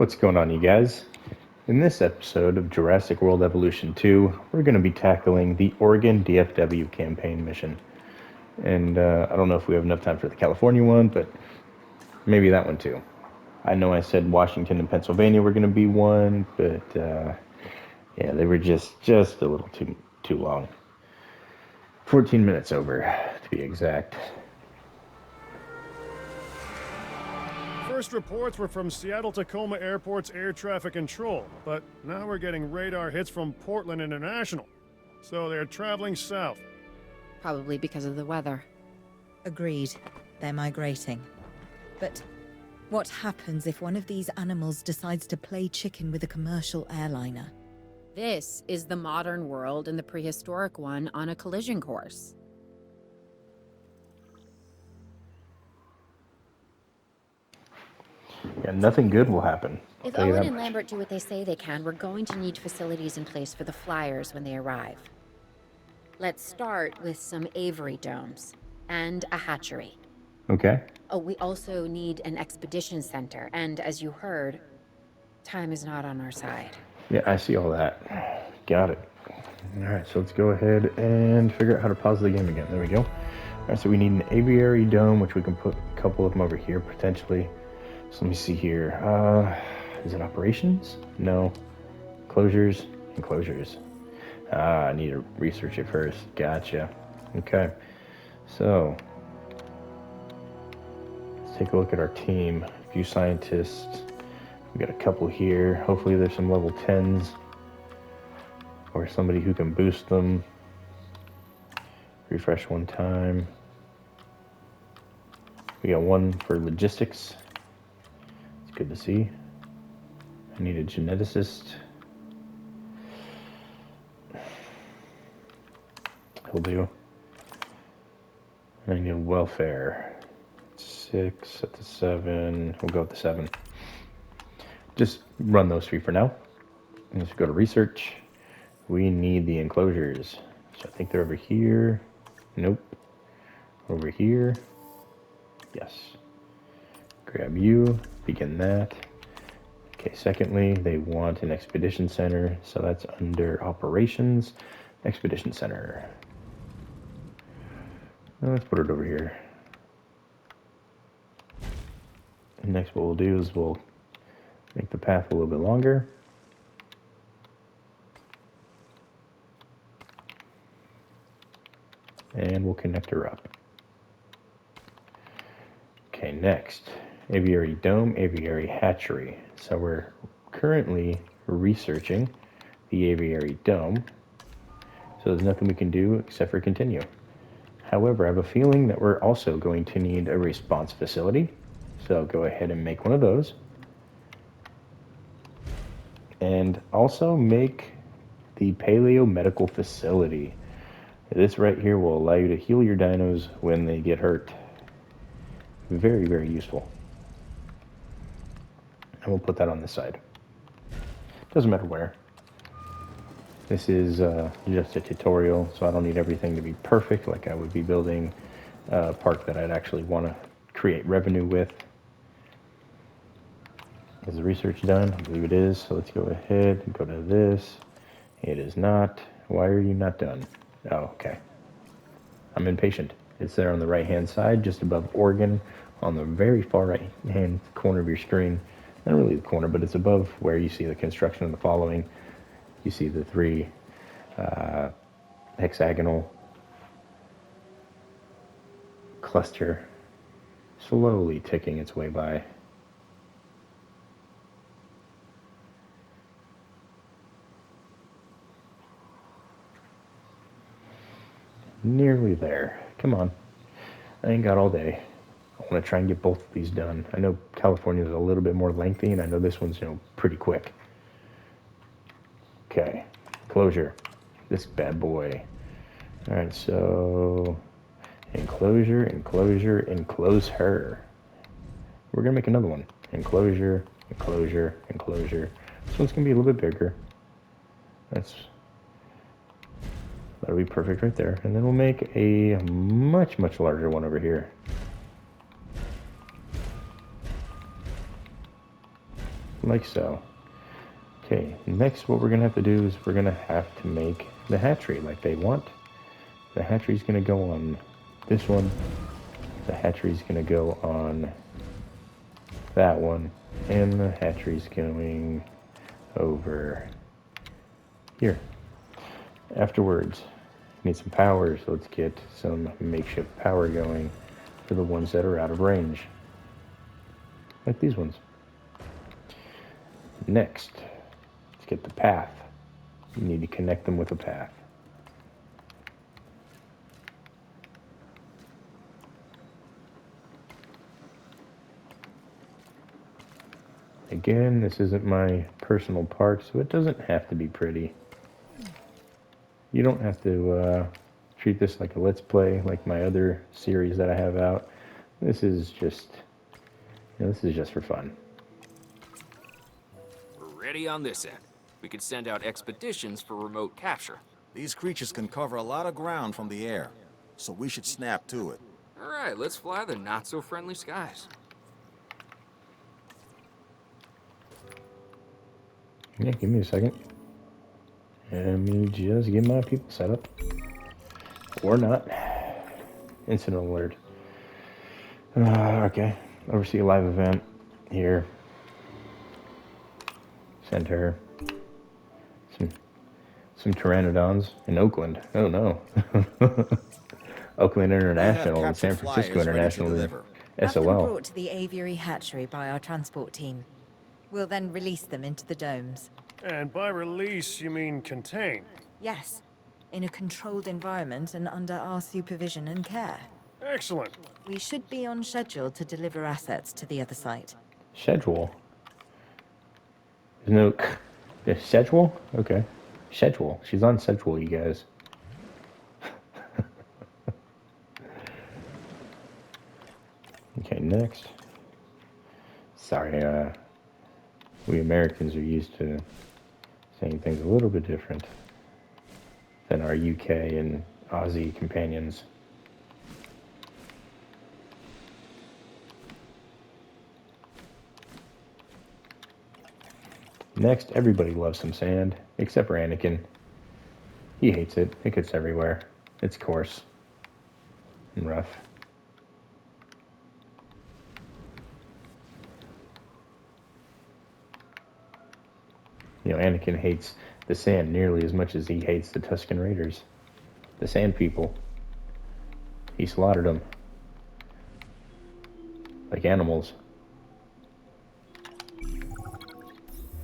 What's going on, you guys? In this episode of Jurassic World Evolution 2, we're going to be tackling the Oregon DFW campaign mission. And I don't know if we have enough time for the California one, but maybe that one too. I know I said Washington and Pennsylvania were going to be one, but yeah, they were just a little too long. 14 minutes over, to be exact. First reports were from Seattle-Tacoma Airport's air traffic control, but now we're getting radar hits from Portland International. So they're traveling south. Probably because of the weather. Agreed. They're migrating. But what happens if one of these animals decides to play chicken with a commercial airliner? This is the modern world and the prehistoric one on a collision course. Yeah, nothing good will happen. If Owen and Lambert do what they say they can, we're going to need facilities in place for the flyers when they arrive. Let's start with some aviary domes and a hatchery. Okay. Oh, we also need an expedition center, and as you heard, time is not on our side. Yeah, I see all that. Got it. Alright, so let's go ahead and figure out how to pause the game again. There we go. Alright, so we need an aviary dome, which we can put a couple of them over here, potentially. So let me see here. Is it operations? No. Closures, enclosures. I need to research it first. Gotcha. Okay. So, let's take a look at our team. A few scientists. We got a couple here. Hopefully there's some level 10s. Or somebody who can boost them. Refresh one time. We got one for logistics. It's good to see. I need a geneticist. He'll do. I need welfare. 6 at the 7. We'll go with the 7. Just run those 3 for now. Let's go to research. We need the enclosures. So I think they're over here. Nope. Over here. Yes. Grab you. Begin that. Okay, secondly, they want an expedition center. So that's under operations. Expedition center. Let's put it over here. And next what we'll do is we'll make the path a little bit longer. And we'll connect her up. Okay, next. Aviary dome, aviary hatchery. So we're currently researching the aviary dome. So there's nothing we can do except for continue. However, I have a feeling that we're also going to need a response facility. So I'll go ahead and make one of those. And also make the paleo medical facility. This right here will allow you to heal your dinos when they get hurt. Very, very useful. And we'll put that on this side. Doesn't matter where. This is just a tutorial, so I don't need everything to be perfect like I would be building a park that I'd actually want to create revenue with. Is the research done? I believe it is. So let's go ahead and go to this. It is not. Why are you not done? Oh, okay. I'm impatient. It's there on the right-hand side, just above Oregon, on the very far right-hand corner of your screen. Not really the corner, but it's above where you see the construction of the following. You see the 3 hexagonal cluster slowly ticking its way by. Nearly there. Come on. I ain't got all day. I want to try and get both of these done. I know California is a little bit more lengthy, and I know this one's, pretty quick. Okay. Closure. This bad boy. Alright, so enclosure, enclosure, enclose her. We're going to make another one. Enclosure, enclosure, enclosure. This one's going to be a little bit bigger. That'll be perfect right there. And then we'll make a much, much larger one over here. like so. Okay, next what we're going to have to do is we're going to have to make the hatchery like they want. The hatchery's going to go on this one. The hatchery's going to go on that one. And the hatchery's going over here. Afterwards, need some power, so let's get some makeshift power going for the ones that are out of range. Like these ones. Next, let's get the path. You need to connect them with a path. Again, this isn't my personal park, so it doesn't have to be pretty. You don't have to treat this like a Let's Play, like my other series that I have out. This is just, this is just for fun. We're ready on this end. We could send out expeditions for remote capture. These creatures can cover a lot of ground from the air, so we should snap to it. All right, let's fly the not-so-friendly skies. Yeah, give me a second. Let me just get my people set up. Or not. Incident alert. Okay. Oversee a live event here. Send her. Some pteranodons in Oakland. Oh no. Oakland International and San Francisco International. Have them SOL. brought to the aviary hatchery by our transport team. We'll then release them into the domes. And by release, you mean contain? Yes, in a controlled environment and under our supervision and care. Excellent. We should be on schedule to deliver assets to the other site. Schedule. There's no schedule? Okay. Schedule. She's on schedule, you guys. Okay, next. Sorry, we Americans are used to saying things a little bit different than our UK and Aussie companions. Next, everybody loves some sand, except for Anakin. He hates it. It gets everywhere. It's coarse and rough. You know, Anakin hates the sand nearly as much as he hates the Tusken Raiders. The sand people. He slaughtered them. Like animals.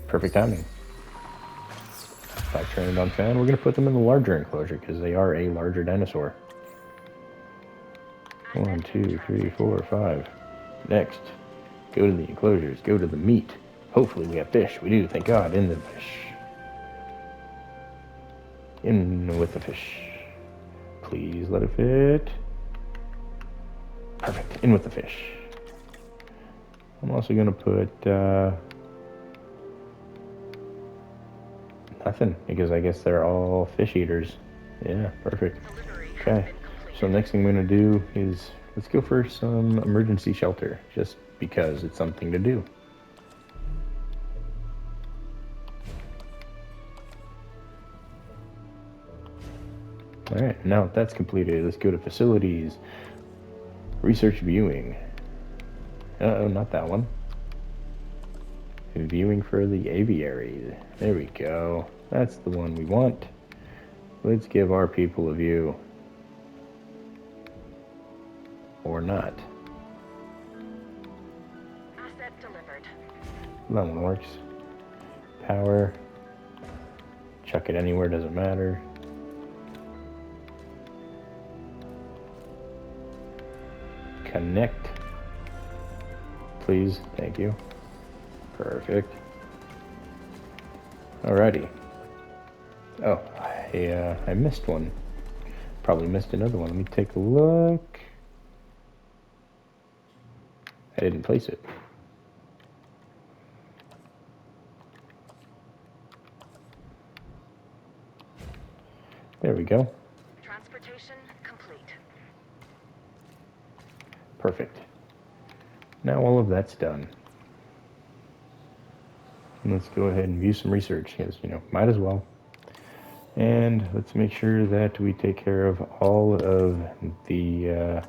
Perfect timing. 5 Pteranodon fan. We're going to put them in the larger enclosure because they are a larger dinosaur. 1, 2, 3, 4, 5. Next. Go to the enclosures. Go to the meat. Hopefully we have fish. We do, thank God. In the fish. In with the fish. Please let it fit. Perfect. In with the fish. I'm also going to put nothing, because I guess they're all fish eaters. Yeah, perfect. Okay. So next thing I'm going to do is let's go for some emergency shelter, just because it's something to do. Alright, now that's completed, let's go to facilities. Research viewing. Uh-oh, not that one. Viewing for the aviary. There we go. That's the one we want. Let's give our people a view. Or not. Asset delivered. That one works. Power. Chuck it anywhere, doesn't matter. Connect. Please, thank you. Perfect. Alrighty. Oh, I missed one. Probably missed another one. Let me take a look. I didn't place it. There we go. Transportation complete. Perfect. Now all of that's done. Let's go ahead and view some research, because, might as well. And let's make sure that we take care of all of the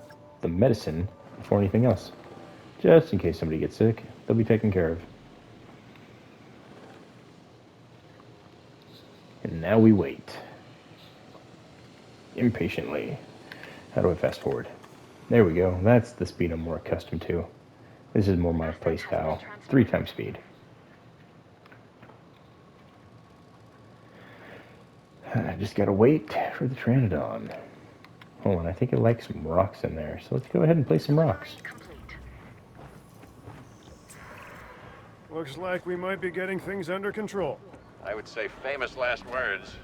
medicine before anything else. Just in case somebody gets sick, they'll be taken care of. And now we wait. Impatiently. How do I fast forward? There we go. That's the speed I'm more accustomed to. This is more my playstyle. 3 times speed. I just gotta wait for the Pteranodon. Hold on, I think it likes some rocks in there. So let's go ahead and place some rocks. Complete. Looks like we might be getting things under control. I would say famous last words,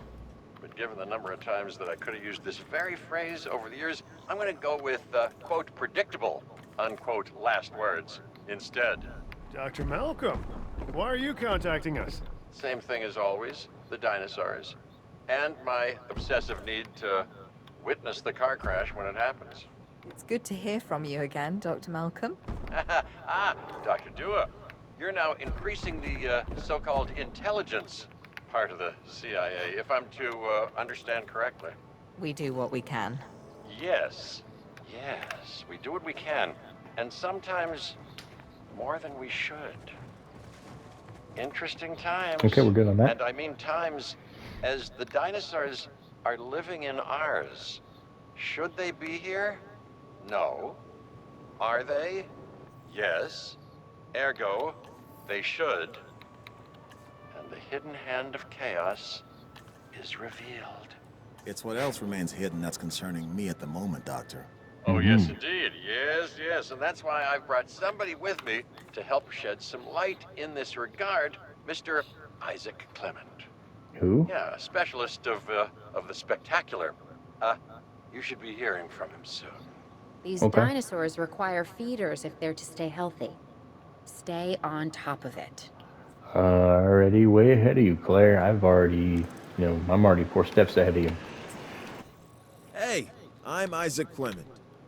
but given the number of times that I could have used this very phrase over the years, I'm going to go with, quote, predictable, unquote, last words instead. Dr. Malcolm, why are you contacting us? Same thing as always, the dinosaurs, and my obsessive need to witness the car crash when it happens. It's good to hear from you again, Dr. Malcolm. Dr. Dua, you're now increasing the so-called intelligence part of the CIA, if I'm to understand correctly. We do what we can. Yes, we do what we can, and sometimes more than we should. Interesting times. Okay, we're good on that. And I mean times as the dinosaurs are living in ours. Should they be here? No. Are they? Yes. Ergo, they should. And the hidden hand of chaos is revealed. It's what else remains hidden that's concerning me at the moment, Doctor. Oh, yes, indeed. Yes. And that's why I've brought somebody with me to help shed some light in this regard, Mr. Isaac Clement. Who? Yeah, a specialist of the spectacular. You should be hearing from him soon. These Okay. dinosaurs require feeders if they're to stay healthy. Stay on top of it. Already way ahead of you, Claire. I'm already 4 steps ahead of you. Hey, I'm Isaac Clement.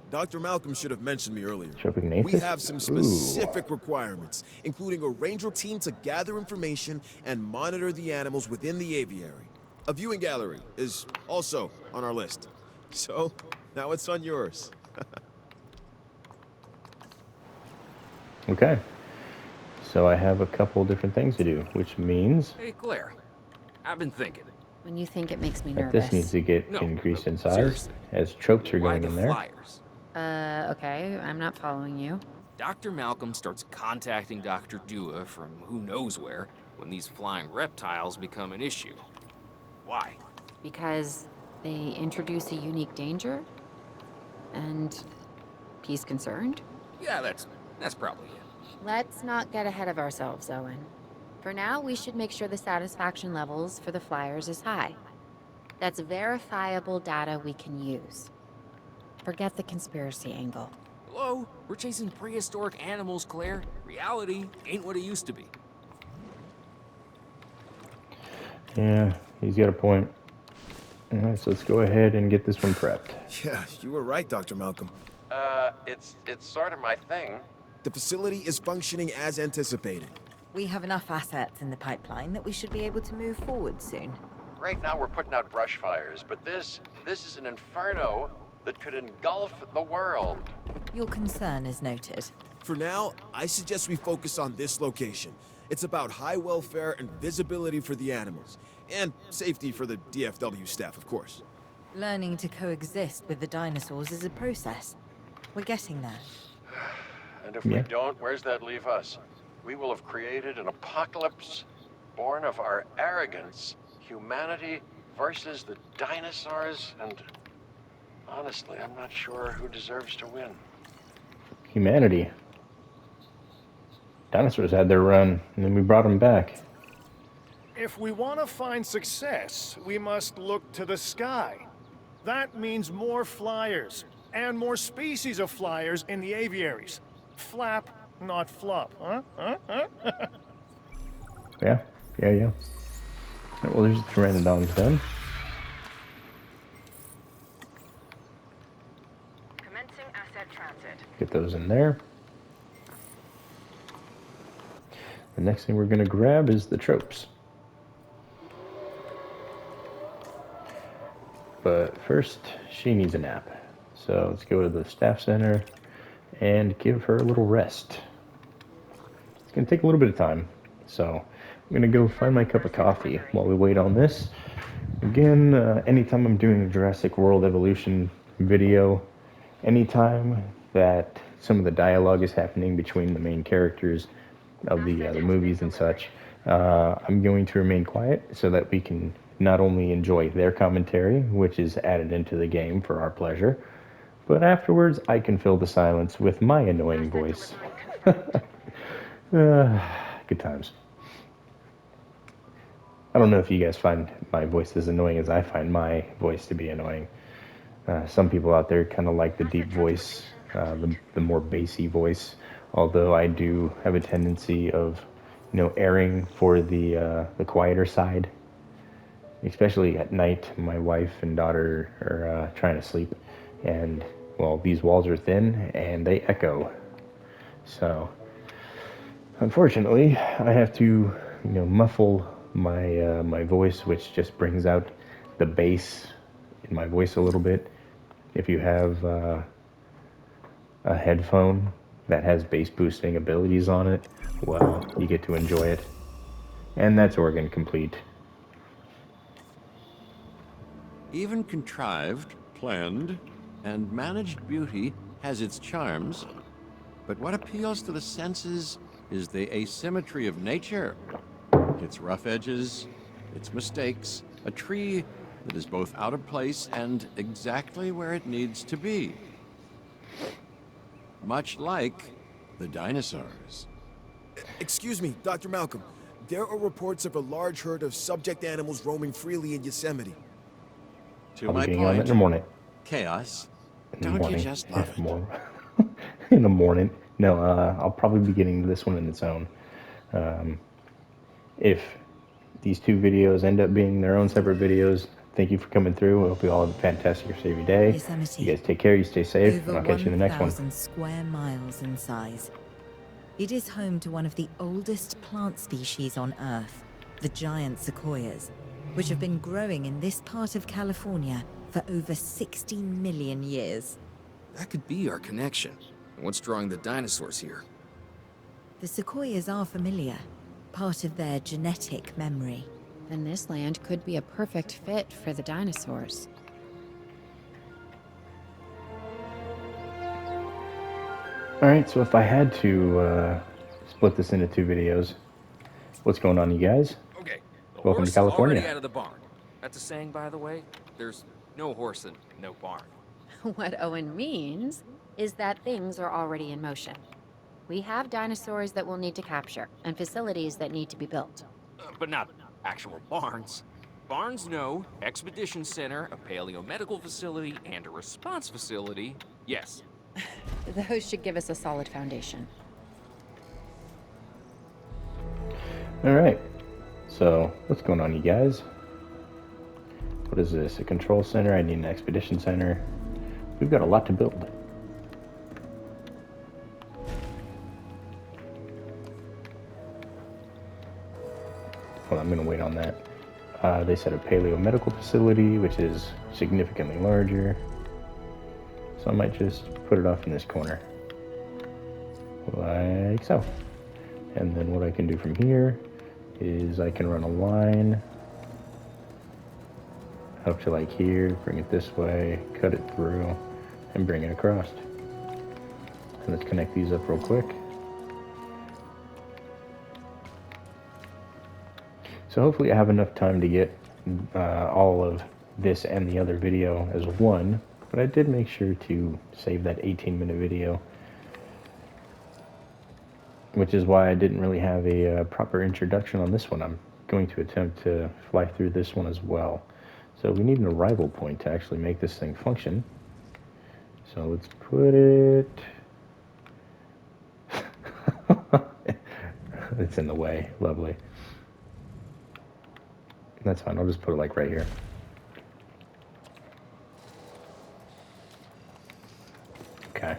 Dr. Malcolm should have mentioned me earlier. Shopping We have some specific requirements, including a ranger team to gather information and monitor the animals within the aviary. A viewing gallery is also on our list. So, now it's on yours. Okay. So I have a couple different things to do, which means Hey, Claire. I've been thinking. When you think it makes me that nervous. this needs to get No, increased in size seriously. as tropes are Why going the in there. flyers? Okay, I'm not following you. Dr. Malcolm starts contacting Dr. Dua from who knows where when these flying reptiles become an issue. Why? Because they introduce a unique danger? And he's concerned? Yeah, that's probably it. Let's not get ahead of ourselves, Owen. For now, we should make sure the satisfaction levels for the flyers is high. That's verifiable data we can use. Forget the conspiracy angle. Hello? We're chasing prehistoric animals, Claire. Reality ain't what it used to be. Yeah, he's got a point. All right, so let's go ahead and get this one prepped. Yeah, you were right, Dr. Malcolm. It's sort of my thing. The facility is functioning as anticipated. We have enough assets in the pipeline that we should be able to move forward soon. Right now we're putting out brush fires, but this is an inferno that could engulf the world. Your concern is noted. For now, I suggest we focus on this location. It's about high welfare and visibility for the animals. And safety for the DFW staff, of course. Learning to coexist with the dinosaurs is a process. We're getting there. And if we don't, where's that leave us? We will have created an apocalypse born of our arrogance, humanity versus the dinosaurs, and honestly, I'm not sure who deserves to win. Humanity. Dinosaurs had their run, and then we brought them back. If we want to find success, we must look to the sky. That means more flyers, and more species of flyers in the aviaries. Flap, not flop, huh? Yeah. Well, there's the Pteranodons done. Commencing asset transit. Get those in there. the next thing we're going to grab is the tropes. But first, she needs a nap. So let's go to the staff center and give her a little rest. It's going to take a little bit of time. So I'm going to go find my cup of coffee while we wait on this. Again, anytime I'm doing a Jurassic World Evolution video, anytime that some of the dialogue is happening between the main characters of the movies and such, I'm going to remain quiet so that we can not only enjoy their commentary, which is added into the game for our pleasure, but afterwards I can fill the silence with my annoying voice. Good times. I don't know if you guys find my voice as annoying as I find my voice to be annoying. Some people out there kind of like the deep voice, the more bassy voice, although I do have a tendency of, erring for the quieter side. Especially at night, my wife and daughter are trying to sleep, and, well, these walls are thin, and they echo. So, unfortunately, I have to, muffle my voice, which just brings out the bass in my voice a little bit. If you have a headphone that has bass boosting abilities on it, well, you get to enjoy it. And that's organ complete. Even contrived, planned, and managed beauty has its charms, but what appeals to the senses is the asymmetry of nature. Its rough edges, its mistakes, a tree that is both out of place and exactly where it needs to be. Much like the dinosaurs. Excuse me, Dr. Malcolm. There are reports of a large herd of subject animals roaming freely in Yosemite. To I'll be my getting on it point, in the morning. chaos. In the Don't morning. you just love it? In the morning. No, I'll probably be getting this one in its own. If these two videos end up being their own separate videos, thank you for coming through. I hope you all have a fantastic rest of your day. Yosemite. You guys take care, you stay safe, and Over I'll catch you in the next one. 1,000 square miles in size. It is home to one of the oldest plant species on Earth, the giant sequoias, which have been growing in this part of California for over 60 million years. That could be our connection. What's drawing the dinosaurs here? The sequoias are familiar, part of their genetic memory. Then this land could be a perfect fit for the dinosaurs. Alright, so if I had to split this into two videos, what's going on, you guys? Okay, the Welcome horse to California. is already out of the barn. That's a saying, by the way. There's no horse and no barn. What Owen means is that things are already in motion. We have dinosaurs that we'll need to capture, and facilities that need to be built. But not actual barns. Barns, no. Expedition center, a paleomedical facility, and a response facility, yes. Those should give us a solid foundation. Alright, so what's going on, you guys? What is this? A control center? I need an expedition center. We've got a lot to build. Well, I'm going to wait on that. They said a paleomedical facility, which is significantly larger. So I might just put it off in this corner. Like so. And then what I can do from here is I can run a line up to like here, bring it this way, cut it through, and bring it across. And let's connect these up real quick. So hopefully I have enough time to get all of this and the other video as one, but I did make sure to save that 18-minute video, which is why I didn't really have a proper introduction on this one. I'm going to attempt to fly through this one as well. So we need an arrival point to actually make this thing function. So let's put it... It's in the way. Lovely. That's fine. I'll just put it like right here. Okay.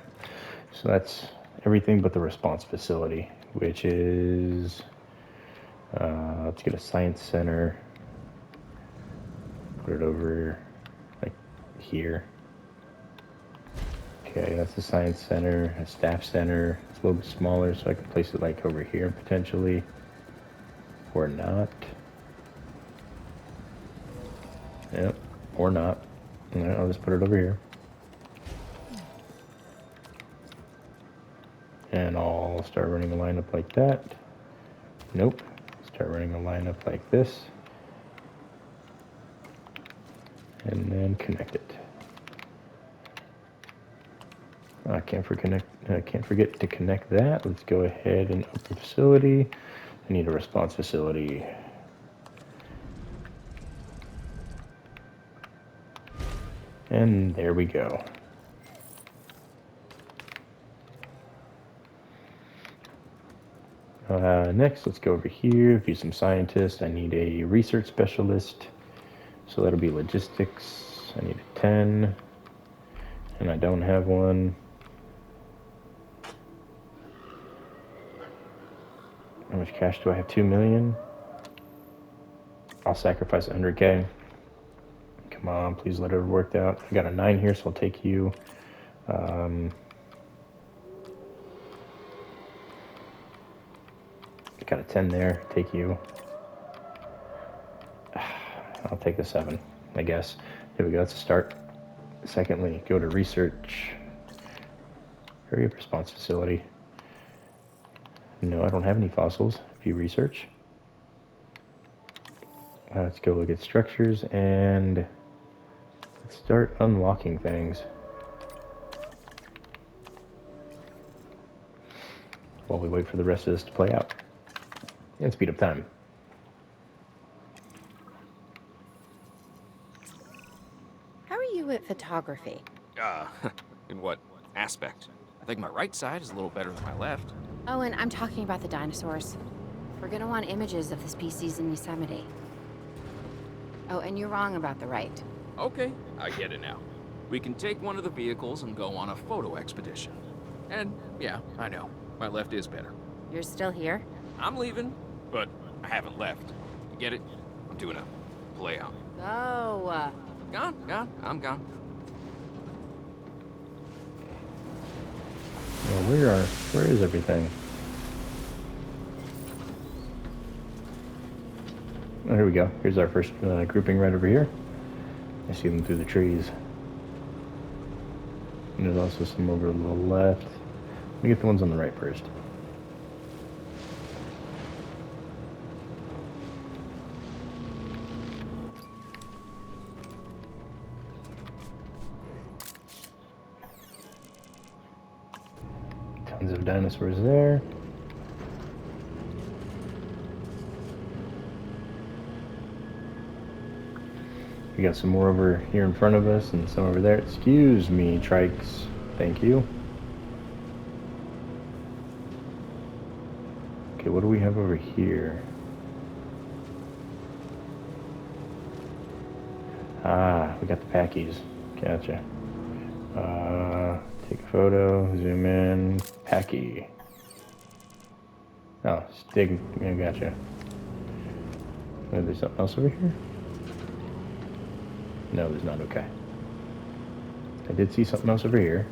So that's everything but the response facility, which is let's get a science center. Put it over like here. Okay, that's the science center, a staff center. It's a little bit smaller, so I can place it like over here potentially, or not. Yep, or not. All right, I'll just put it over here. And I'll start running a lineup like that. Nope. Start running a lineup like this. And then connect it. I can't forget to connect that. Let's go ahead and open facility. I need a response facility. And there we go. Next, let's go over here, view some scientists. I need a research specialist. So that'll be logistics. I need a 10. And I don't have one. How much cash do I have? 2 million? I'll sacrifice 100K. Come on, please let it work out. I got a 9 here, so I'll take you. Got a 10 there, take you. I'll take the 7, I guess. Here we go, that's a start. Secondly, go to research. Hurry up, response facility. No, I don't have any fossils. View research. Let's go look at structures and let's start unlocking things. While we wait for the rest of this to play out. And speed up time. How are you at photography? In what aspect? I think my right side is a little better than my left. Oh, and I'm talking about the dinosaurs. We're gonna want images of the species in Yosemite. Oh, and you're wrong about the right. Okay, I get it now. We can take one of the vehicles and go on a photo expedition. And yeah, I know, my left is better. You're still here? I'm leaving, but I haven't left. You get it? I'm doing a play out. Oh. Gone, I'm gone. Well, where is everything? Oh, here we go. Here's our first grouping right over here. I see them through the trees. And there's also some over to the left. Let me get the ones on the right first. Tons of dinosaurs there. We got some more over here in front of us and some over there. Excuse me, trikes. Thank you. Okay, what do we have over here? Ah, we got the packies. Gotcha. Take a photo, zoom in, packy. Oh, stick. I gotcha. Oh, there's something else over here? No, there's not. Okay. I did see something else over here.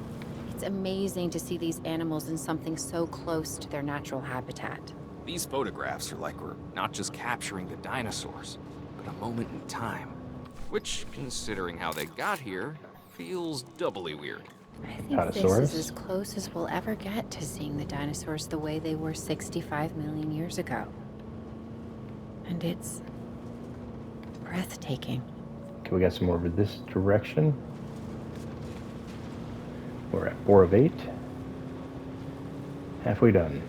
It's amazing to see these animals in something so close to their natural habitat. These photographs are like we're not just capturing the dinosaurs, but a moment in time. Which, considering how they got here, feels doubly weird. I think this is as close as we'll ever get to seeing the dinosaurs the way they were 65 million years ago. And it's breathtaking. Okay, we got some more over this direction. We're at 4 of 8. Halfway done.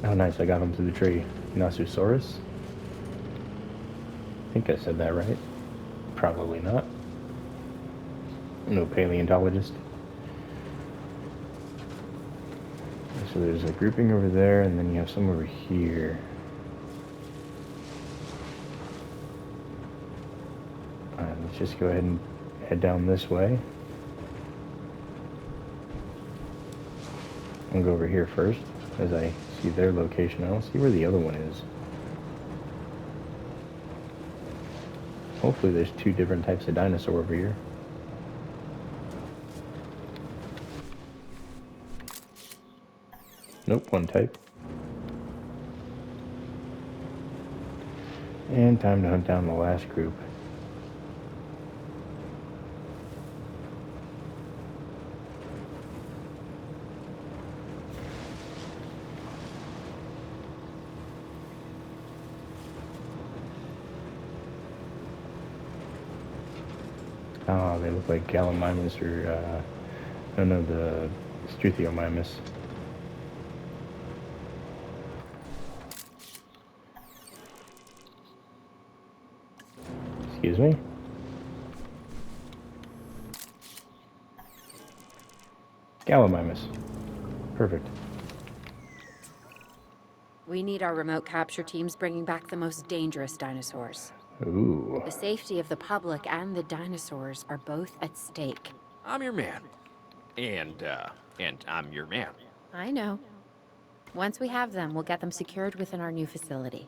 Oh, nice. I got him through the tree. Nasusaurus. I think I said that right. Probably not. No paleontologist. So there's a grouping over there, and then you have some over here. Let's just go ahead and head down this way. I'll go over here first, as I see their location. I don't see where the other one is. Hopefully there's two different types of dinosaur over here. Nope, one type. And time to hunt down the last group. Oh, they look like Gallimimus or, no, the Struthiomimus. Excuse me? Gallimimus. Perfect. We need our remote capture teams bringing back the most dangerous dinosaurs. Ooh. The safety of the public and the dinosaurs are both at stake. I'm your man. And I'm your man. I know. Once we have them, we'll get them secured within our new facility.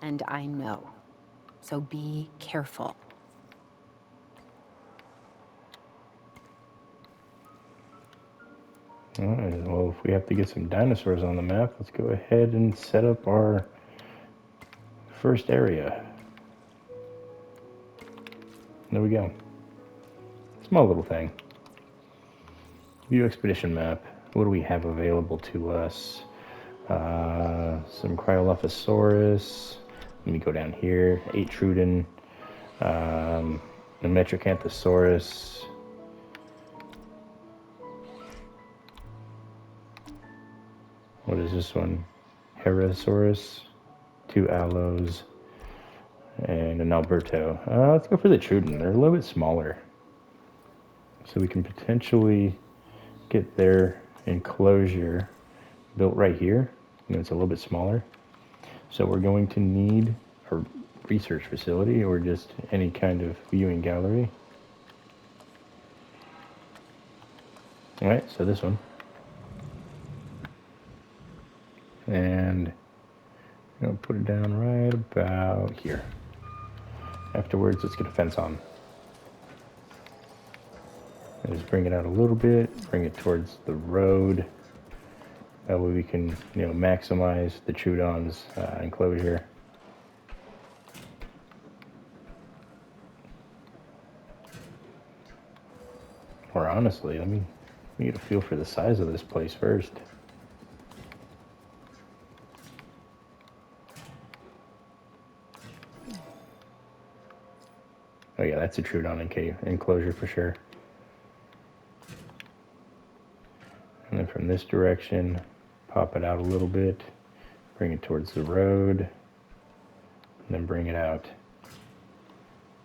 And I know. So be careful. Alright, well, if we have to get some dinosaurs on the map, let's go ahead and set up our first area. There we go. Small little thing. View expedition map. What do we have available to us? Some Cryolophosaurus. Let me go down here. 8 Trudon. A Metrocanthosaurus. What is this one? Herosaurus. 2 Allos. And an Alberto. Let's go for the Trudon. They're a little bit smaller. So we can potentially get their enclosure built right here. It's a little bit smaller. So we're going to need a research facility or just any kind of viewing gallery. Alright, so this one. And I'm going to put it down right about here. Afterwards, let's get a fence on. And just bring it out a little bit, bring it towards the road. That way we can, maximize the Trudon's enclosure. Or honestly, let me get a feel for the size of this place first. Oh yeah, that's a Trudon enclosure for sure. And then from this direction, pop it out a little bit, bring it towards the road, and then bring it out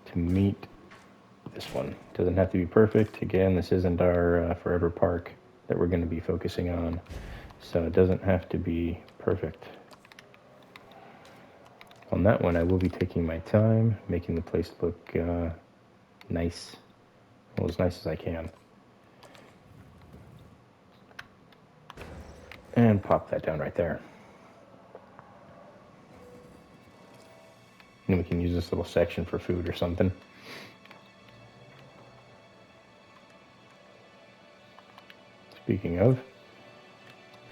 to meet this one. Doesn't have to be perfect. Again, this isn't our forever park that we're going to be focusing on, so it doesn't have to be perfect. On that one, I will be taking my time, making the place look nice, well, as nice as I can. And pop that down right there. And we can use this little section for food or something. Speaking of,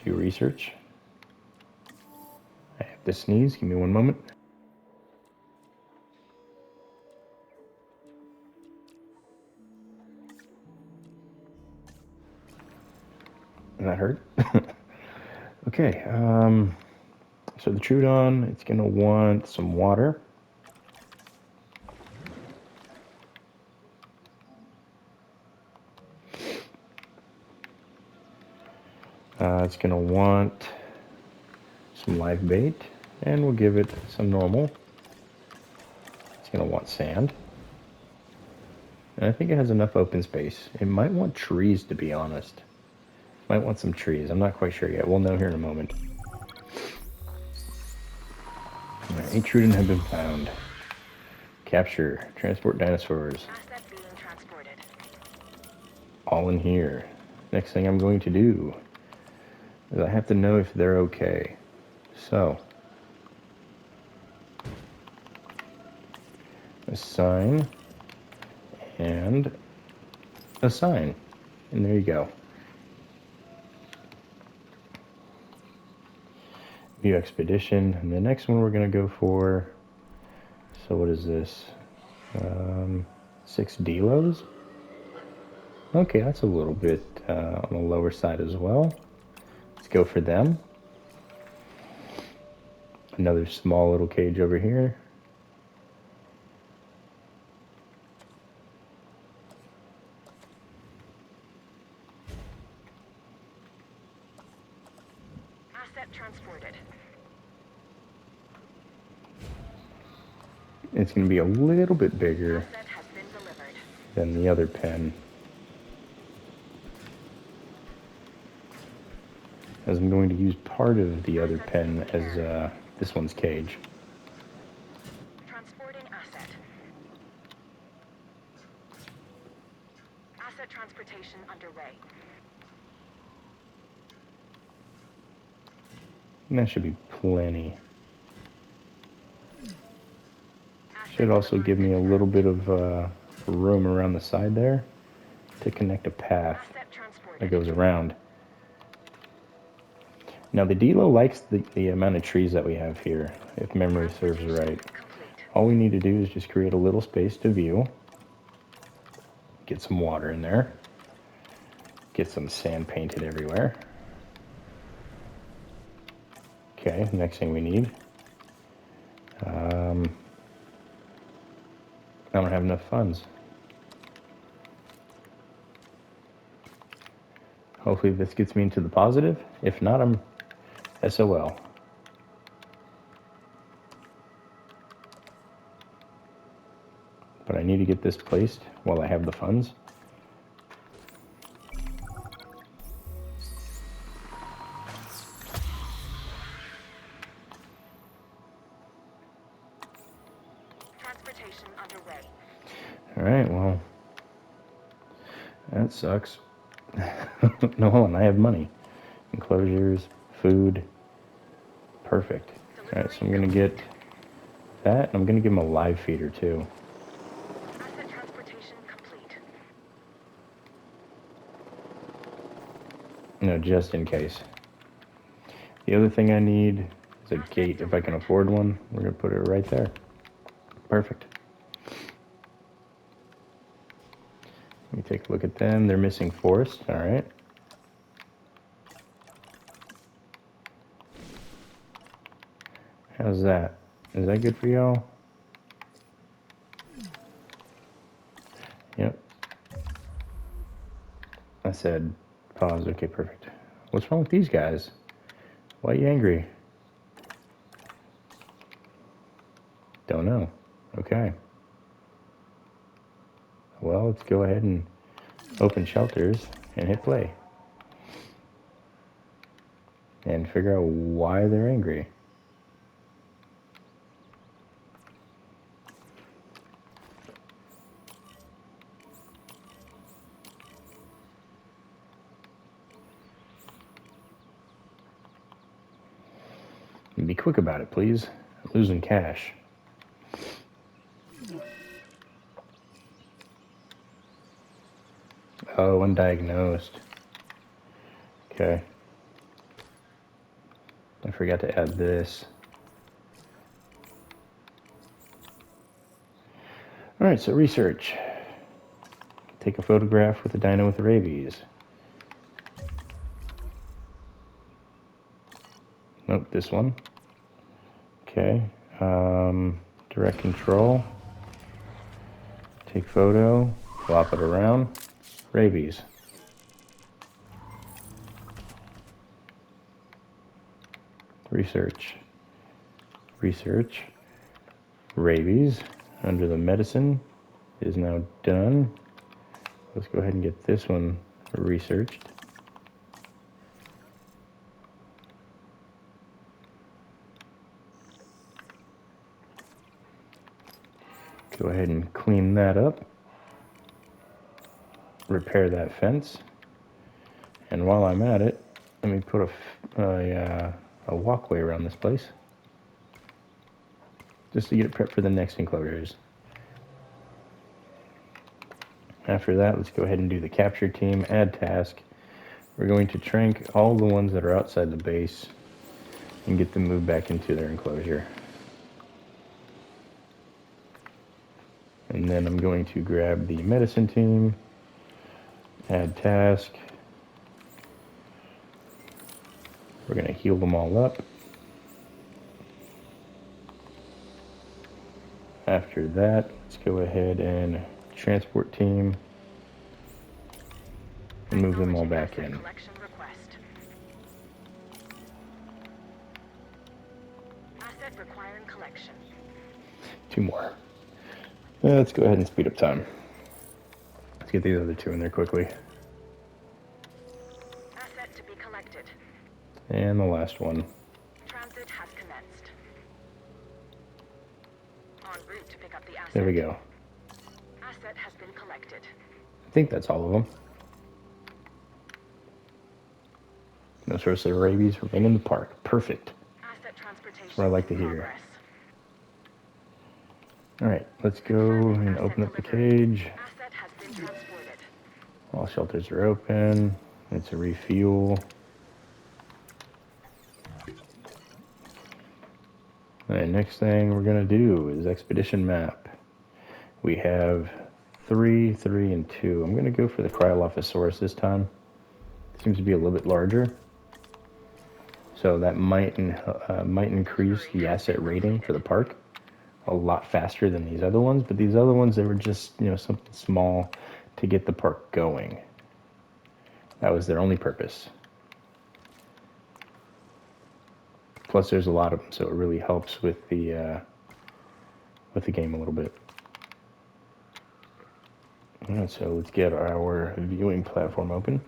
view research. I have to sneeze, give me one moment. That hurt. Okay, so the Trudon, it's going to want some water. It's going to want some live bait, and we'll give it some normal. It's going to want sand. And I think it has enough open space. It might want trees, to be honest. Might want some trees. I'm not quite sure yet. We'll know here in a moment. Alright, 8 Trudon have been found. Capture. Transport dinosaurs. Asset being transported. All in here. Next thing I'm going to do is I have to know if they're okay. So, assign and assign. And there you go. View expedition. And the next one we're going to go for, so what is this? 6 delos? Okay, that's a little bit on the lower side as well. Let's go for them. Another small little cage over here. Asset transported. It's going to be a little bit bigger Asset has been delivered. than the other pen, as I'm going to use part of the other pen as this one's cage. Transporting asset. Asset transportation underway. And that should be plenty. Should also give me a little bit of room around the side there to connect a path that goes around. Now the Delo likes the amount of trees that we have here, if memory serves right. All we need to do is just create a little space to view, get some water in there, get some sand painted everywhere. Okay, next thing we need. I don't have enough funds. Hopefully this gets me into the positive. If not, I'm SOL. But I need to get this placed while I have the funds. Transportation underway. Alright, well, that sucks. No, hold on, I have money. Enclosures, food, perfect. Alright, so I'm going to get that, and I'm going to give him a live feeder too. Asset transportation complete. No, just in case. The other thing I need is a gate, if I can afford one. We're going to put it right there. Perfect. Let me take a look at them. They're missing forest, alright. How's that? Is that good for y'all? Yep. I said pause. Okay, perfect. What's wrong with these guys? Why are you angry? Don't know. Okay. Well, let's go ahead and open shelters and hit play. And figure out why they're angry. And be quick about it, please. I'm losing cash. Oh, undiagnosed. Okay. I forgot to add this. Alright, so research. Take a photograph with a dino with rabies. Nope, this one. Okay. Direct control. Take photo. Flop it around. Rabies. Research. Research. Rabies. Under the medicine is now done. Let's go ahead and get this one researched. Go ahead and clean that up. Repair that fence. And while I'm at it, let me put a walkway around this place, just to get it prepped for the next enclosures. After that, let's go ahead and do the capture team, add task. We're going to trank all the ones that are outside the base and get them moved back into their enclosure. And then I'm going to grab the medicine team, add task. We're going to heal them all up. After that, let's go ahead and transport team and move them all back in. Asset requiring collection. 2 more. Let's go ahead and speed up time. Let's get these other 2 in there quickly. Asset to be collected. And the last one. Transit has commenced. En route to pick up the asset. There we go. Asset has been collected. I think that's all of them. No source of rabies remain in the park. Perfect. Asset transportation. That's what I like to hear. Alright, let's go and open up the cage. Asset has been transported. All shelters are open. It's a refuel. Alright, next thing we're going to do is expedition map. We have 3, 3, and 2. I'm going to go for the Cryolophosaurus this time. It seems to be a little bit larger. So that might increase the asset rating for the park a lot faster than these other ones. But these other ones, they were just, something small to get the park going. That was their only purpose. Plus, there's a lot of them, so it really helps with the game a little bit. Alright, so let's get our viewing platform open.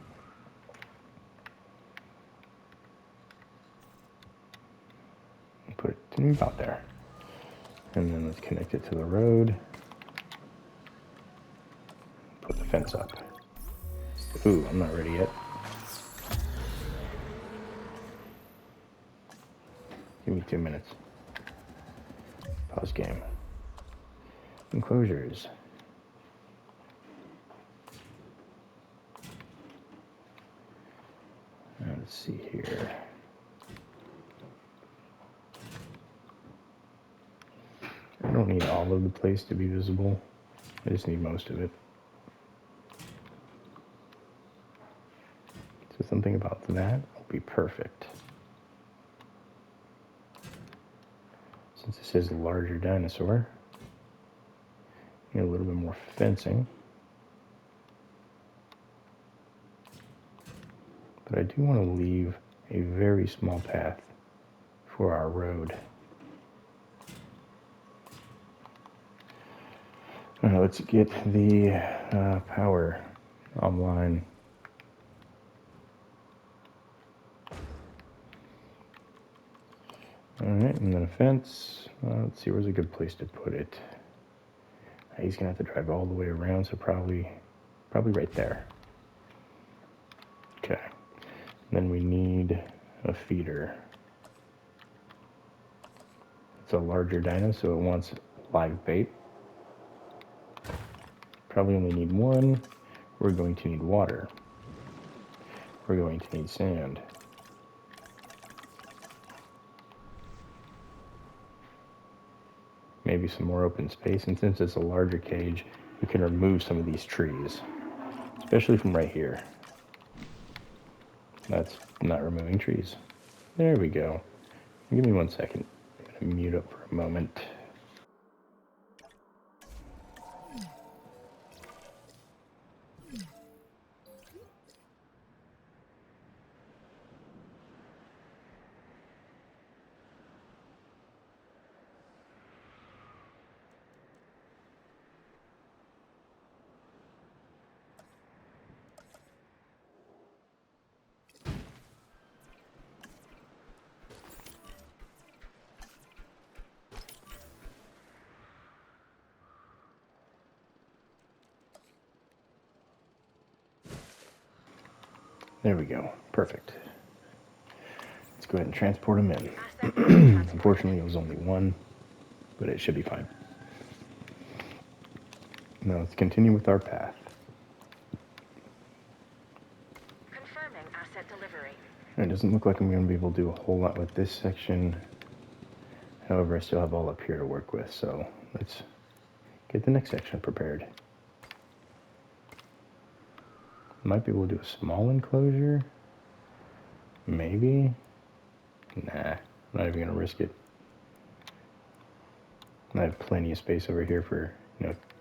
Put it about there. And then let's connect it to the road. Put the fence up. Ooh, I'm not ready yet. Give me 2 minutes. Pause game. Enclosures. Let's see here. I don't need all of the place to be visible. I just need most of it. So something about that will be perfect. Since this is a larger dinosaur, need a little bit more fencing. But I do want to leave a very small path for our road. Let's get the power online. Alright, and then a fence. Let's see, where's a good place to put it? He's gonna have to drive all the way around, so probably right there. Okay. Then we need a feeder. It's a larger dino, so it wants live bait. Probably only need 1. We're going to need water. We're going to need sand. Maybe some more open space, and since it's a larger cage, we can remove some of these trees, especially from right here. That's not removing trees. There we go. Give me 1 second. I'm going to mute up for a moment. There we go. Perfect. go ahead and transport them in. Unfortunately, it was only one, but it should be fine. Now let's continue with our path. Confirming asset delivery. It doesn't look like I'm going to be able to do a whole lot with this section. However, I still have all up here to work with, so let's get the next section prepared. Might be able to do a small enclosure. Maybe. Nah, I'm not even going to risk it. I have plenty of space over here for,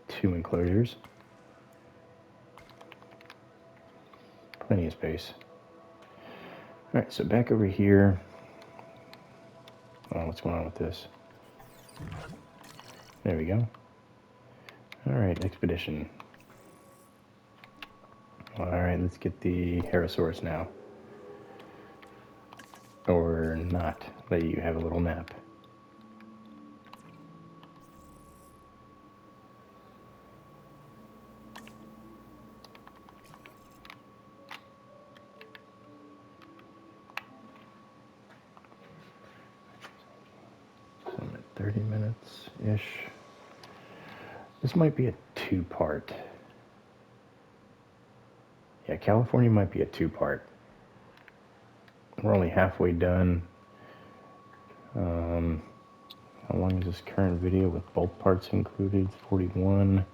2 enclosures. Plenty of space. Alright, so back over here. Oh, what's going on with this? There we go. Alright, expedition. Alright, let's get the Herosaurus now. Or not. Let you have a little nap. So I'm at 30 minutes-ish. This might be a 2-part. Yeah, California might be a 2-part. We're only halfway done. How long is this current video with both parts included? 41.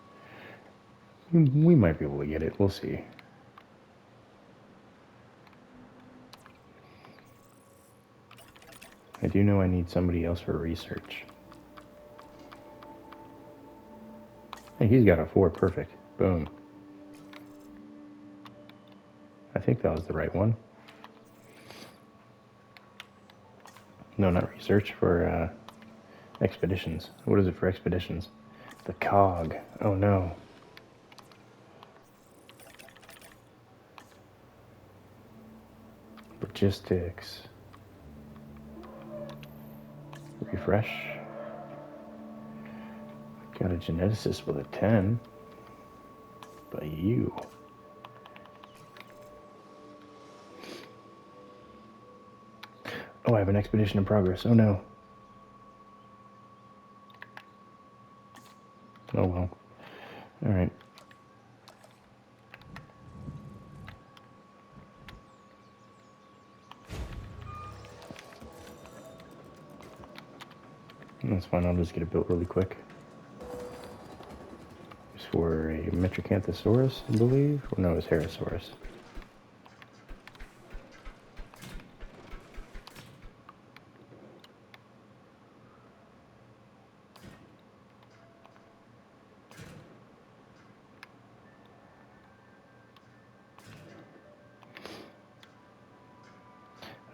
We might be able to get it. We'll see. I do know I need somebody else for research. Hey, he's got a 4. Perfect. Boom. I think that was the right one. No, not research, for expeditions. What is it for expeditions? The COG. Oh no. Logistics. Refresh. Got a geneticist with a 10. But you. Oh, I have an expedition in progress. Oh no. Oh well. Alright. That's fine, I'll just get it built really quick. It's for a Metracanthosaurus, I believe. Or no, it's Herosaurus.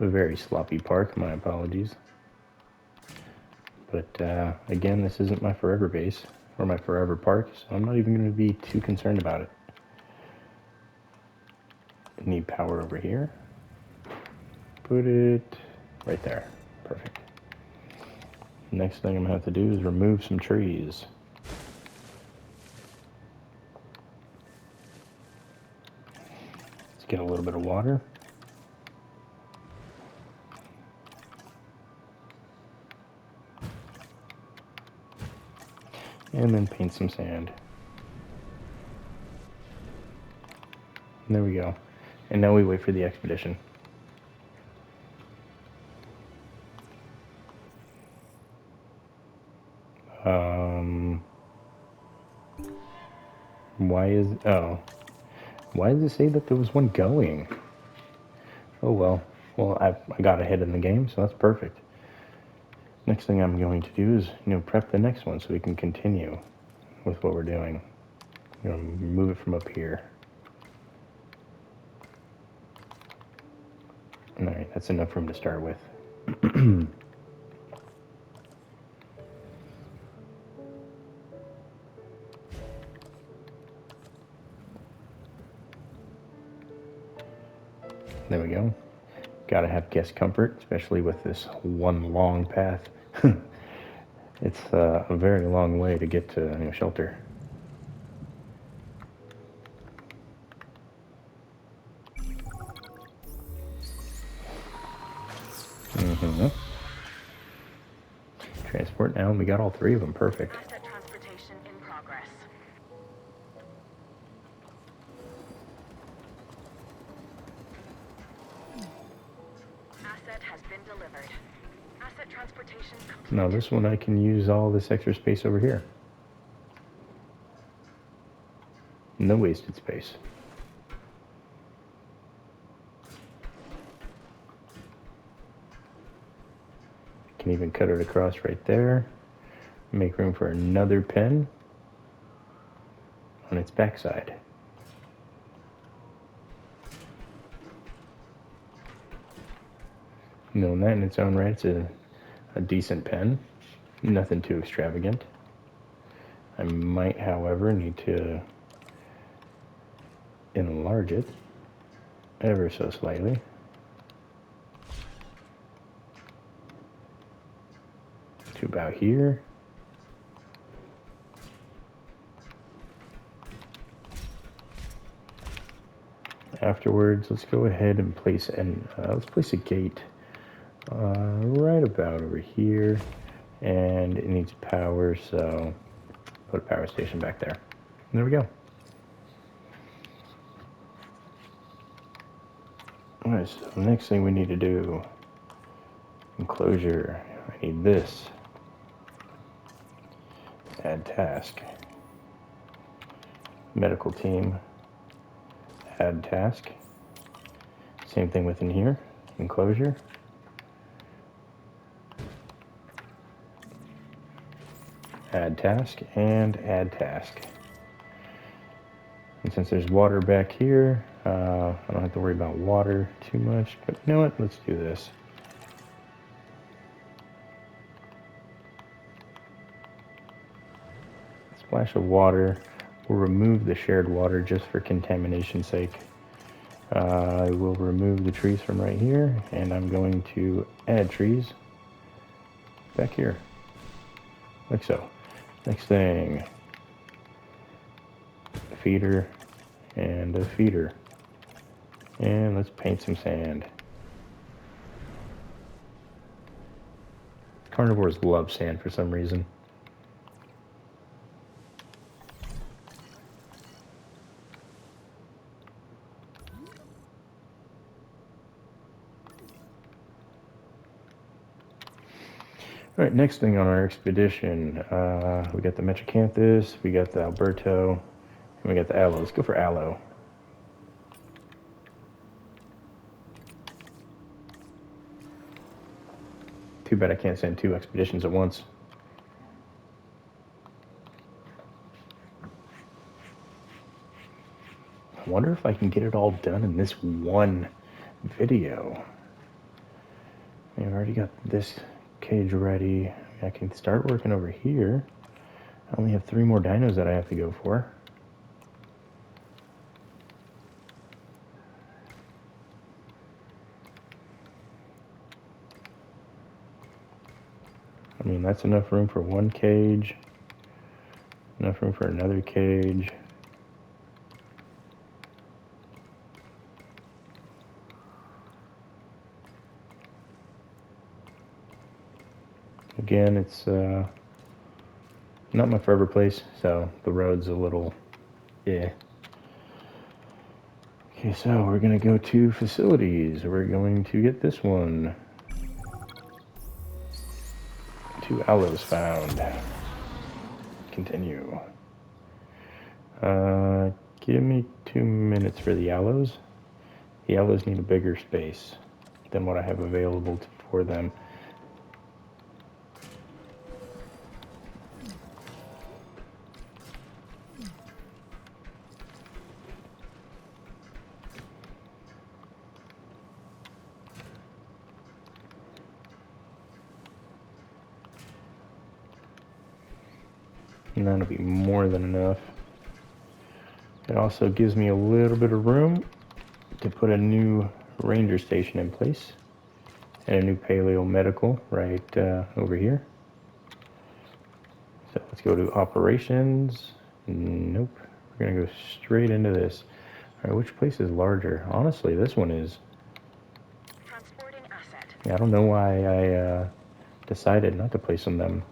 A very sloppy park, my apologies. But again, this isn't my forever base or my forever park, so I'm not even going to be too concerned about it. I need power over here. Put it right there. Perfect. Next thing I'm going to have to do is remove some trees. Let's get a little bit of water. And then paint some sand. And there we go. And now we wait for the expedition. Why does it say that there was one going? Oh well. Well, I got ahead in the game, so that's perfect. Next thing I'm going to do is, prep the next one so we can continue with what we're doing. Move it from up here. Alright, that's enough room to start with. There we go. Gotta have guest comfort, especially with this one long path. It's a very long way to get to shelter. Transport now, and we got all three of them. Perfect. Asset transportation in progress. Asset has been delivered. Asset transportation complete. Now this one I can use all this extra space over here. No wasted space. Can even cut it across right there. Make room for another pen on its backside. Knowing that in its own right, it's a decent pen. Nothing too extravagant. I might, however, need to enlarge it ever so slightly. To about here. Afterwards, let's go ahead and place let's place a gate right about over here, and it needs power, so put a power station back there. And there we go. Alright, so the next thing we need to do, enclosure. I need this. Add task. Medical team. Add task. Same thing within here. Enclosure. Add task and add task. And since there's water back here, I don't have to worry about water too much, but you know what? Let's do this. Splash of water. We'll remove the shared water just for contamination's sake. I will remove the trees from right here, and I'm going to add trees back here, like so. Next thing, a feeder and a feeder. And let's paint some sand. Carnivores love sand for some reason. All right, next thing on our expedition, we got the Metrocanthus, we got the Alberto, and we got the Aloe. Let's go for Aloe. Too bad I can't send 2 expeditions at once. I wonder if I can get it all done in this one video. I've already got this cage ready. I can start working over here. I only have 3 more dinos that I have to go for. I mean, that's enough room for 1 cage. Enough room for another cage. Again, it's not my forever place, so the road's a little, yeah. Okay, so we're gonna go to facilities. We're going to get this one. 2 aloes found. Continue. Give me 2 minutes for the aloes. The aloes need a bigger space than what I have available for them. And that'll be more than enough. It also gives me a little bit of room to put a new ranger station in place and a new paleo medical right over here. So let's go to operations. Nope, we're gonna go straight into this. All right, which place is larger? Honestly, this one is. Transporting asset. Yeah, I don't know why I decided not to place them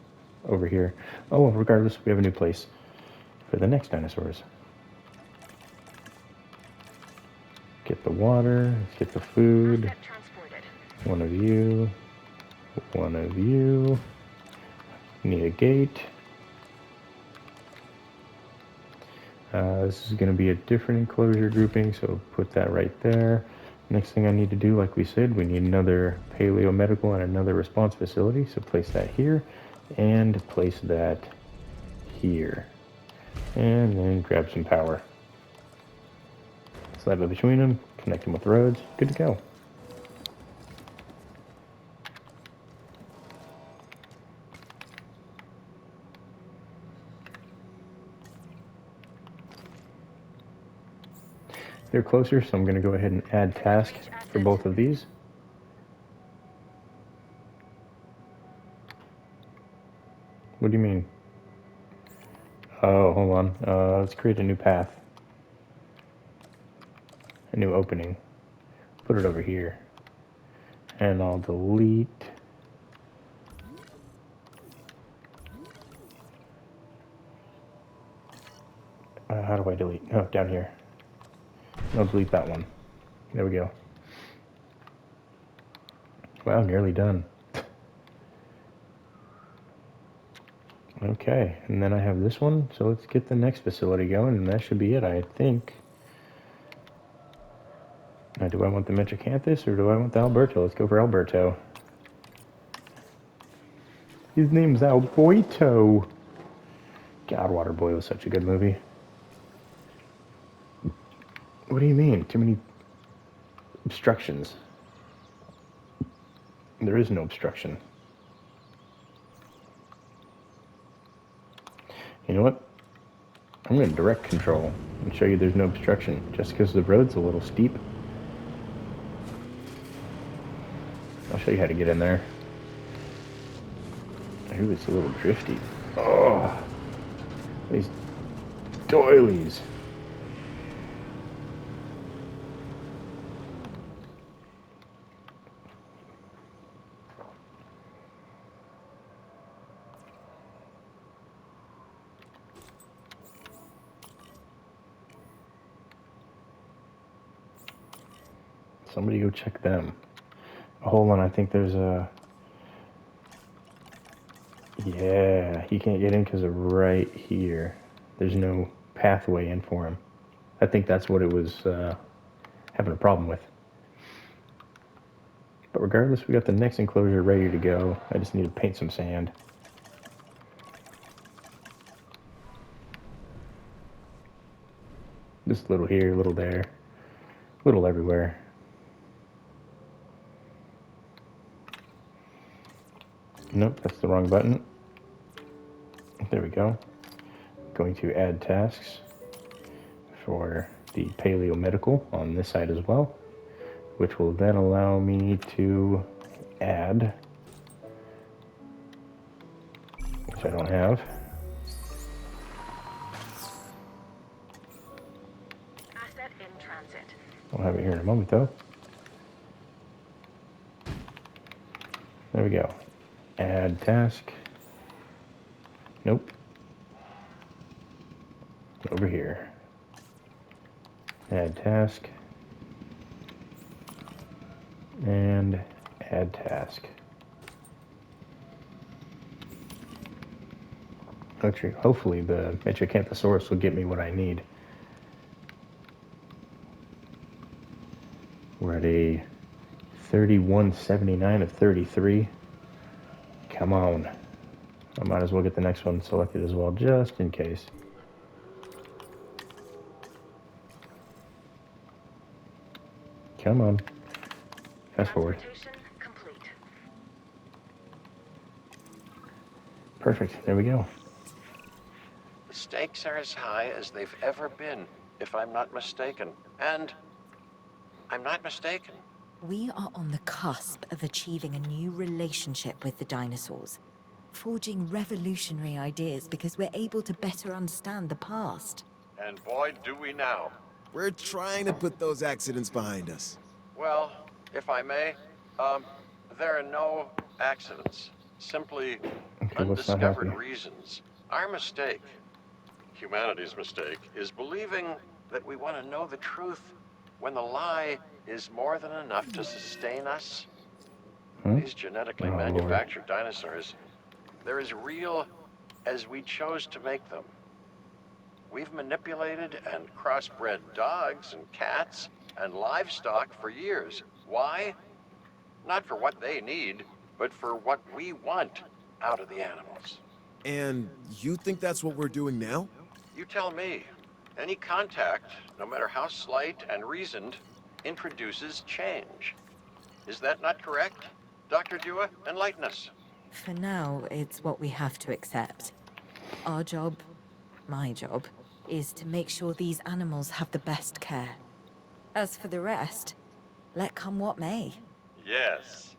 over here. Oh, well, regardless, we have a new place for the next dinosaurs. Get the water, let's get the food. Asset transported. One of you. One of you. Need a gate. This is going to be a different enclosure grouping, so put that right there. Next thing I need to do, like we said, we need another paleomedical and another response facility, so place that here, and place that here. And then grab some power. Slide it between them, connect them with roads, good to go. They're closer, so I'm going to go ahead and add task for both of these. What do you mean? Oh, hold on. Let's create a new path. A new opening. Put it over here. And I'll delete. How do I delete? Oh, down here. I'll delete that one. There we go. Wow, nearly done. Okay, and then I have this one, so let's get the next facility going, and that should be it, I think. Now, do I want the Metricanthus, or do I want the Alberto? Let's go for Alberto. His name's Alberto. God, Waterboy was such a good movie. What do you mean? Too many obstructions. There is no obstruction. You know what? I'm going to direct control and show you there's no obstruction, just because the road's a little steep. I'll show you how to get in there. Ooh, it's a little drifty. Oh, these doilies. Somebody go check them. Hold on, I think there's a... Yeah, he can't get in because of right here. There's no pathway in for him. I think that's what it was having a problem with. But regardless, we got the next enclosure ready to go. I just need to paint some sand. Just a little here, a little there, a little everywhere. Nope, that's the wrong button. There we go. Going to add tasks for the paleomedical on this side as well, which will then allow me to add, which I don't have. Asset in transit. I'll have it here in a moment though. There we go. Add task. Nope. Over here. Add task. And add task. Actually, hopefully the Metriacanthosaurus will get me what I need. We're at a 3179 of 33. Come on. I might as well get the next one selected as well, just in case. Come on. Fast forward. Complete. Perfect. There we go. The stakes are as high as they've ever been, if I'm not mistaken. And I'm not mistaken. We are on the cusp of achieving a new relationship with the dinosaurs, forging revolutionary ideas because we're able to better understand the past. And boy, do we now. We're trying to put those accidents behind us. Well, if I may, There are no accidents, simply Okay, what's not undiscovered happy? reasons. Our mistake, humanity's mistake, is believing that we want to know the truth when the lie is more than enough to sustain us. Hmm? These genetically Oh, Lord. manufactured dinosaurs, they're as real as we chose to make them. We've manipulated and crossbred dogs and cats and livestock for years. Why? Not for what they need, but for what we want out of the animals. And you think that's what we're doing now? You tell me. Any contact, no matter how slight and reasoned, introduces change. Is that not correct? Dr. Dua, enlighten us. For now, it's what we have to accept. Our job, my job, is to make sure these animals have the best care. As for the rest, let come what may. Yes.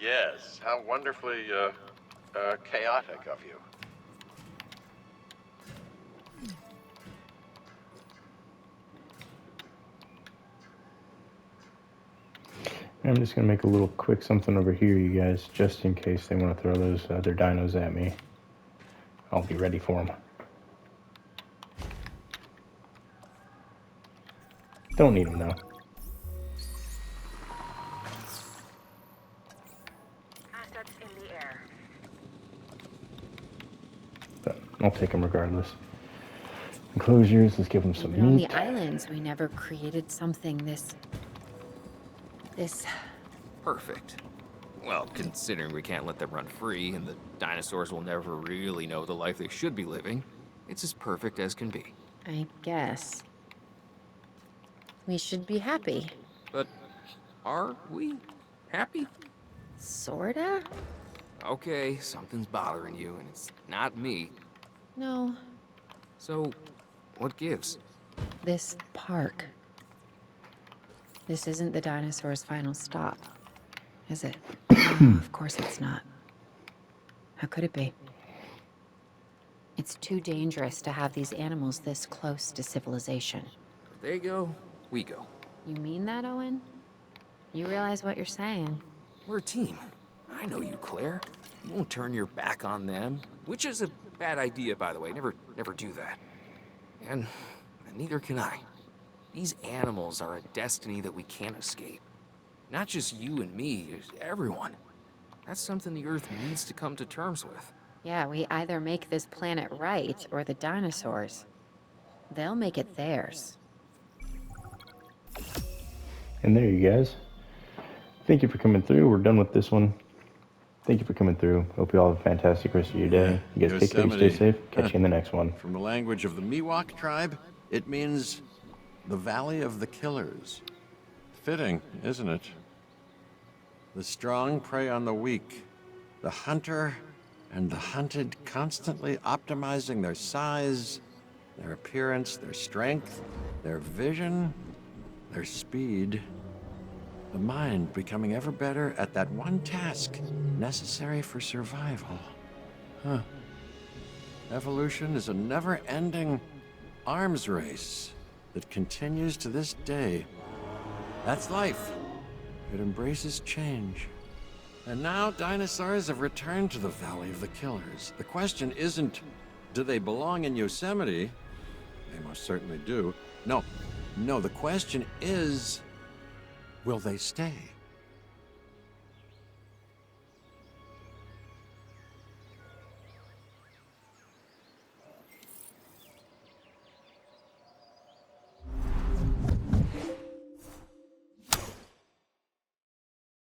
Yes. How wonderfully, chaotic of you. I'm just gonna make a little quick something over here, you guys, just in case they want to throw those other dinos at me. I'll be ready for them. Don't need them though. Assets in the air. But I'll take them regardless. Enclosures, let's give them some Even on meat. the islands, we never created something this Perfect. Well, considering we can't let them run free and the dinosaurs will never really know the life they should be living, it's as perfect as can be. I guess. We should be happy. But are we happy? Sorta? Okay, something's bothering you, and it's not me. No. So, what gives? This park. This isn't the dinosaurs' final stop, is it? No, of course it's not. How could it be? It's too dangerous to have these animals this close to civilization. If they go, we go. You mean that, Owen? You realize what you're saying? We're a team. I know you, Claire. You won't turn your back on them, which is a bad idea, by the way. Never do that. And neither can I. These animals are a destiny that we can't escape. Not just you and me, everyone. That's something the Earth needs to come to terms with. Yeah, we either make this planet right, or the dinosaurs. They'll make it theirs. And there you guys. Thank you for coming through. We're done with this one. Thank you for coming through. Hope you all have a fantastic rest of your day. You guys take care, stay Yosemite. safe. Catch you in the next one. From the language of the Miwok tribe, it means the Valley of the Killers. Fitting, isn't it? The strong prey on the weak. The hunter and the hunted constantly optimizing their size, their appearance, their strength, their vision, their speed. The mind becoming ever better at that one task necessary for survival. Huh. Evolution is a never-ending arms race that continues to this day. That's life. It embraces change. And now dinosaurs have returned to the Valley of the Killers. The question isn't, do they belong in Yosemite? They most certainly do. No, the question is, will they stay?